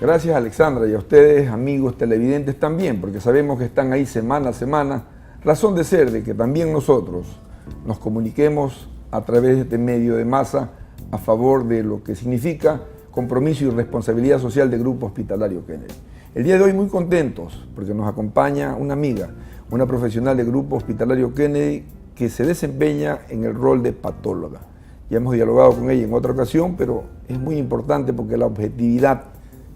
Gracias, Alexandra, y a ustedes, amigos televidentes también, porque sabemos que están ahí semana a semana. Razón de ser de que también nosotros nos comuniquemos a través de este medio de masa a favor de lo que significa compromiso y responsabilidad social del Grupo Hospitalario Kennedy. El día de hoy muy contentos porque nos acompaña una amiga, una profesional del Grupo Hospitalario Kennedy que se desempeña en el rol de patóloga. Ya hemos dialogado con ella en otra ocasión, pero es muy importante porque la objetividad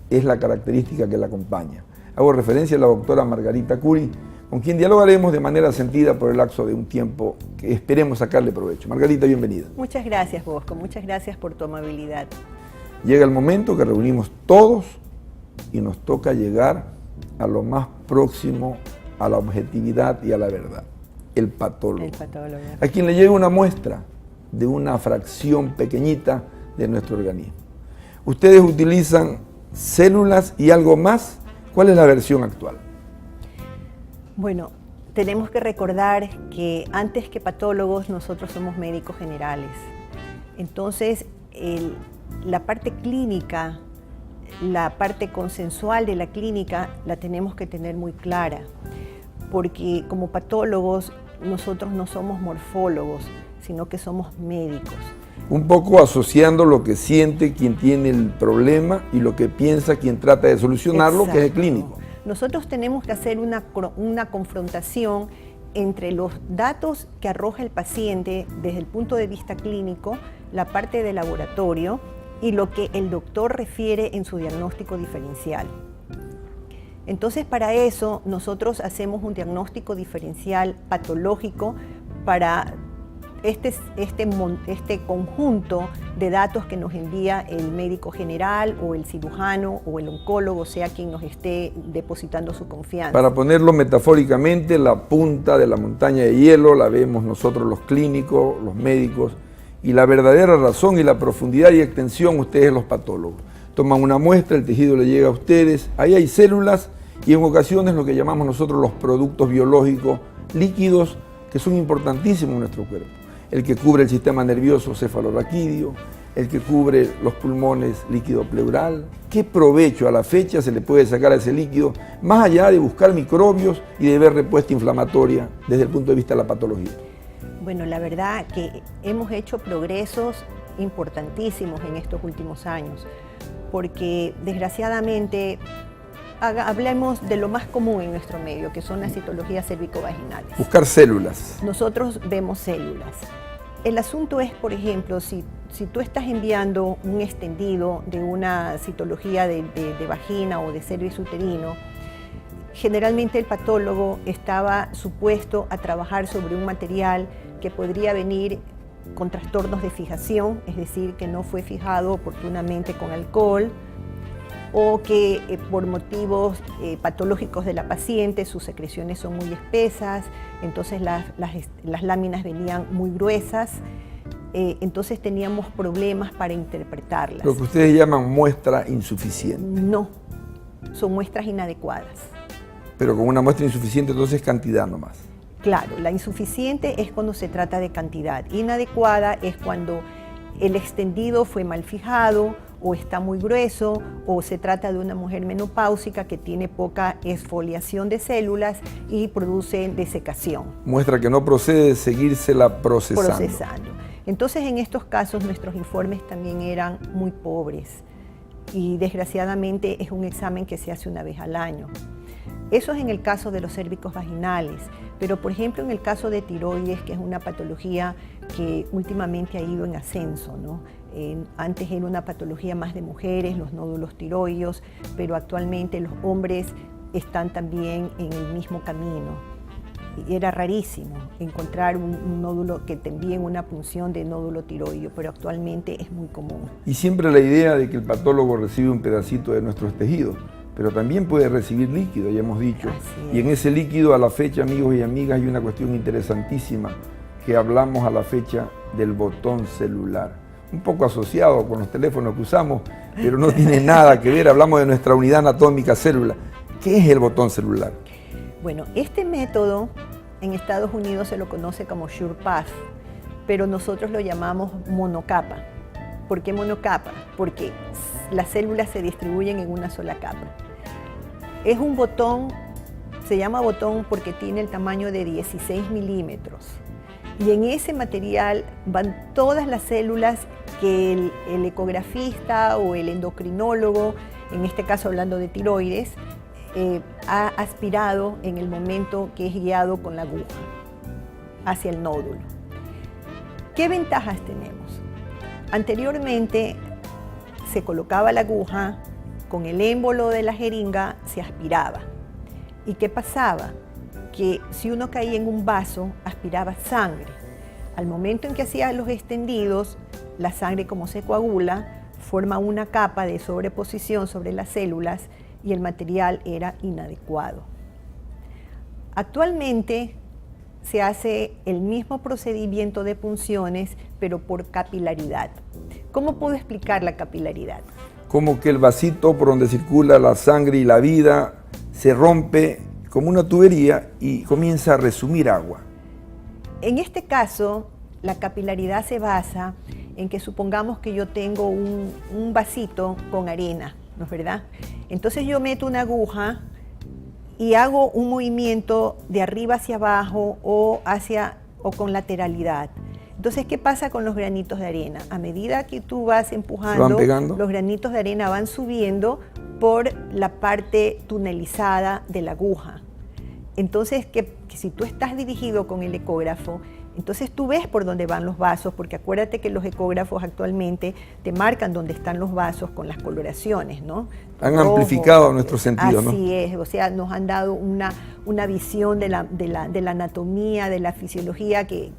es la característica que la acompaña. Hago referencia a la doctora Margarita Curi, con quien dialogaremos de manera sentida por el lapso de un tiempo que esperemos sacarle provecho. Margarita, bienvenida. Muchas gracias, Bosco. Muchas gracias por tu amabilidad. Llega el momento que reunimos todos y nos toca llegar a lo más próximo a la objetividad y a la verdad, el patólogo. El patólogo. A quien le llega una muestra de una fracción pequeñita de nuestro organismo. Ustedes utilizan células y algo más. ¿Cuál es la versión actual? Bueno, tenemos que recordar que antes que patólogos nosotros somos médicos generales. Entonces, la parte clínica, la parte consensual de la clínica la tenemos que tener muy clara, porque como patólogos nosotros no somos morfólogos, sino que somos médicos. Un poco asociando lo que siente quien tiene el problema y lo que piensa quien trata de solucionarlo. Exacto. Que es el clínico. Nosotros tenemos que hacer una confrontación entre los datos que arroja el paciente desde el punto de vista clínico, la parte de laboratorio y lo que el doctor refiere en su diagnóstico diferencial. Entonces, para eso nosotros hacemos un diagnóstico diferencial patológico para este conjunto de datos que nos envía el médico general o el cirujano o el oncólogo, sea quien nos esté depositando su confianza. Para ponerlo metafóricamente, la punta de la montaña de hielo la vemos nosotros los clínicos, los médicos, y la verdadera razón y la profundidad y extensión ustedes los patólogos. Toman una muestra, el tejido le llega a ustedes, ahí hay células y en ocasiones lo que llamamos nosotros los productos biológicos líquidos que son importantísimos en nuestro cuerpo. El que cubre el sistema nervioso cefalorraquídeo, el que cubre los pulmones líquido pleural. ¿Qué provecho a la fecha se le puede sacar a ese líquido, más allá de buscar microbios y de ver respuesta inflamatoria desde el punto de vista de la patología? Bueno, la verdad que hemos hecho progresos importantísimos en estos últimos años, porque desgraciadamente hablemos de lo más común en nuestro medio, que son las citologías cervicovaginales. Buscar células. Nosotros vemos células. El asunto es, por ejemplo, si tú estás enviando un extendido de una citología de vagina o de cervix uterino, generalmente el patólogo estaba supuesto a trabajar sobre un material que podría venir con trastornos de fijación, es decir, que no fue fijado oportunamente con alcohol, o que por motivos patológicos de la paciente sus secreciones son muy espesas, entonces las láminas venían muy gruesas, entonces teníamos problemas para interpretarlas. Lo que ustedes llaman muestra insuficiente. No, son muestras inadecuadas. Pero con una muestra insuficiente entonces cantidad nomás. Claro, la insuficiente es cuando se trata de cantidad, inadecuada es cuando el extendido fue mal fijado, o está muy grueso, o se trata de una mujer menopáusica que tiene poca exfoliación de células y produce desecación. Muestra que no procede de seguírsela procesando. Entonces, en estos casos, nuestros informes también eran muy pobres y desgraciadamente es un examen que se hace una vez al año. Eso es en el caso de los cérvicos vaginales, pero por ejemplo en el caso de tiroides, que es una patología que últimamente ha ido en ascenso, ¿no? Antes era una patología más de mujeres, los nódulos tiroideos, pero actualmente los hombres están también en el mismo camino. Y era rarísimo encontrar un nódulo que te envíen una punción de nódulo tiroideo, pero actualmente es muy común. Y siempre la idea de que el patólogo recibe un pedacito de nuestros tejidos, pero también puede recibir líquido, ya hemos dicho. Y en ese líquido, a la fecha, amigos y amigas, hay una cuestión interesantísima que hablamos a la fecha del botón celular. Un poco asociado con los teléfonos que usamos, pero no tiene nada que ver, hablamos de nuestra unidad anatómica célula. ¿Qué es el botón celular? Bueno, este método en Estados Unidos se lo conoce como SurePath, pero nosotros lo llamamos monocapa. ¿Por qué monocapa? Porque las células se distribuyen en una sola capa. Es un botón, se llama botón porque tiene el tamaño de 16 milímetros. Y en ese material van todas las células que el ecografista o el endocrinólogo, en este caso hablando de tiroides, ha aspirado en el momento que es guiado con la aguja hacia el nódulo. ¿Qué ventajas tenemos? Anteriormente se colocaba la aguja, con el émbolo de la jeringa se aspiraba. ¿Y qué pasaba? Que si uno caía en un vaso, aspiraba sangre. Al momento en que hacía los extendidos, la sangre, como se coagula, forma una capa de sobreposición sobre las células y el material era inadecuado. Actualmente se hace el mismo procedimiento de punciones, pero por capilaridad. ¿Cómo puedo explicar la capilaridad? Como que el vasito por donde circula la sangre y la vida se rompe como una tubería y comienza a resumir agua. En este caso, la capilaridad se basa en que supongamos que yo tengo un vasito con arena, ¿no es verdad? Entonces yo meto una aguja y hago un movimiento de arriba hacia abajo o con lateralidad. Entonces, ¿qué pasa con los granitos de arena? A medida que tú vas empujando, los granitos de arena van subiendo por la parte tunelizada de la aguja. Entonces, que si tú estás dirigido con el ecógrafo, entonces tú ves por dónde van los vasos, porque acuérdate que los ecógrafos actualmente te marcan dónde están los vasos con las coloraciones, ¿no? Han amplificado nuestro sentido, ¿no? Así es, o sea, nos han dado una visión de la anatomía, de la fisiología que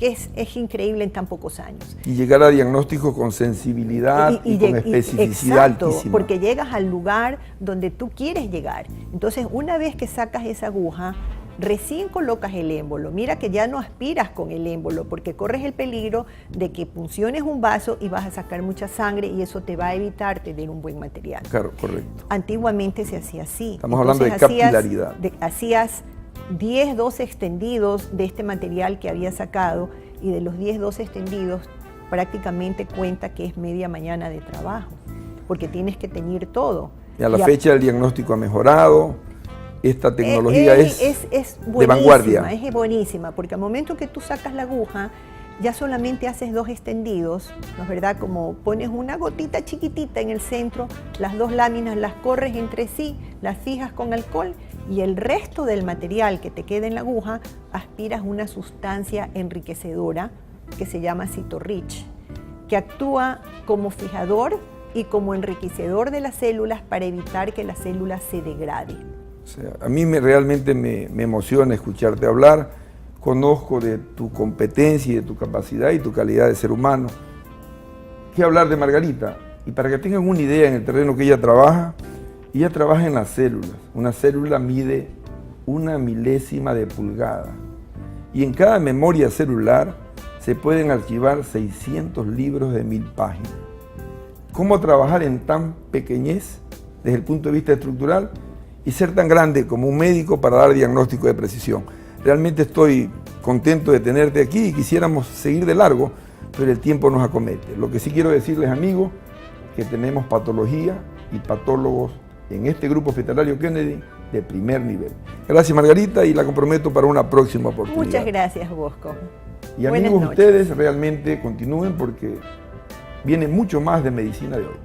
es increíble en tan pocos años. Y llegar a diagnóstico con sensibilidad y con especificidad exacto, altísima. Porque llegas al lugar donde tú quieres llegar. Entonces, una vez que sacas esa aguja, recién colocas el émbolo. Mira que ya no aspiras con el émbolo porque corres el peligro de que punciones un vaso y vas a sacar mucha sangre y eso te va a evitar tener un buen material. Claro, correcto. Antiguamente se hacía así. Estamos hablando de capilaridad. Hacías 10, 12 extendidos de este material que había sacado y de los 10, 12 extendidos prácticamente cuenta que es media mañana de trabajo porque tienes que teñir todo. Y a la fecha el diagnóstico ha mejorado. Esta tecnología es de vanguardia. Es buenísima, porque al momento que tú sacas la aguja, ya solamente haces 2 extendidos, ¿no es verdad? Como pones una gotita chiquitita en el centro, las 2 láminas las corres entre sí, las fijas con alcohol y el resto del material que te queda en la aguja, aspiras una sustancia enriquecedora que se llama Cytorich, que actúa como fijador y como enriquecedor de las células para evitar que la célula se degrade. O sea, a mí realmente me emociona escucharte hablar, conozco de tu competencia y de tu capacidad y tu calidad de ser humano. ¿Qué hablar de Margarita? Y para que tengan una idea en el terreno que ella trabaja en las células. Una célula mide 1 milésima de pulgada y en cada memoria celular se pueden archivar 600 libros de 1000 páginas. ¿Cómo trabajar en tan pequeñez desde el punto de vista estructural y ser tan grande como un médico para dar diagnóstico de precisión? Realmente estoy contento de tenerte aquí y quisiéramos seguir de largo, pero el tiempo nos acomete. Lo que sí quiero decirles, amigos, que tenemos patología y patólogos en este grupo hospitalario Kennedy de primer nivel. Gracias, Margarita, y la comprometo para una próxima oportunidad. Muchas gracias, Bosco. Y amigos, ustedes realmente continúen porque viene mucho más de medicina de hoy.